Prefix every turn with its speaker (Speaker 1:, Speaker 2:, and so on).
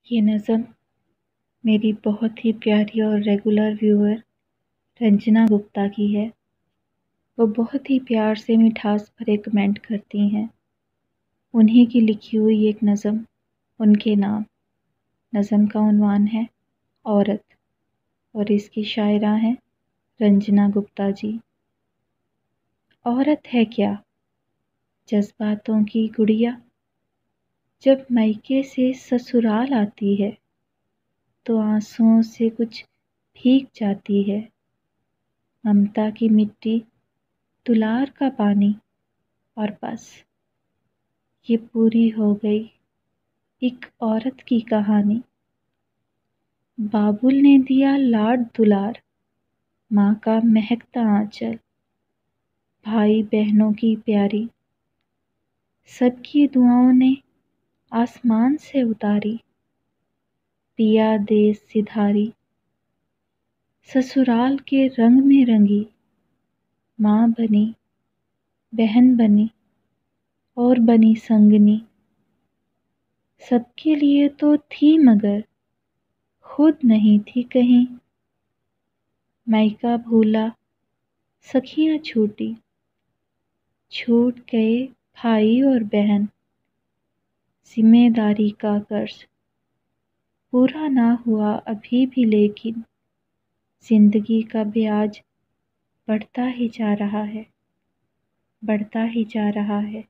Speaker 1: یہ نظم میری بہت ہی پیاری اور ریگولر ویور رنجنا گپتا کی ہے۔ وہ بہت ہی پیار سے مٹھاس بھرے کمنٹ کرتی ہیں۔ انہی کی لکھی ہوئی ایک نظم ان کے نام۔ نظم کا عنوان ہے عورت اور اس کی شاعرہ ہیں رنجنا گپتا جی۔ عورت ہے کیا؟ جذباتوں کی گڑیا، جب میکے سے سسرال آتی ہے تو آنسوؤں سے کچھ بھیگ جاتی ہے۔ ممتا کی مٹی، دلار کا پانی، اور بس یہ پوری ہو گئی ایک عورت کی کہانی۔ بابل نے دیا لاڈ دلار، ماں کا مہکتا آنچل، بھائی بہنوں کی پیاری، سب کی دعاؤں نے آسمان سے اتاری۔ پیا دیس سدھاری، سسرال کے رنگ میں رنگی، ماں بنی، بہن بنی اور بنی سنگنی۔ سب کے لیے تو تھی مگر خود نہیں تھی کہیں۔ میکا بھولا، سکھیاں چھوٹی، چھوٹ گئے بھائی اور بہن۔ ذمہ داری کا قرض پورا نہ ہوا ابھی بھی، لیکن زندگی کا بیاج بڑھتا ہی جا رہا ہے، بڑھتا ہی جا رہا ہے۔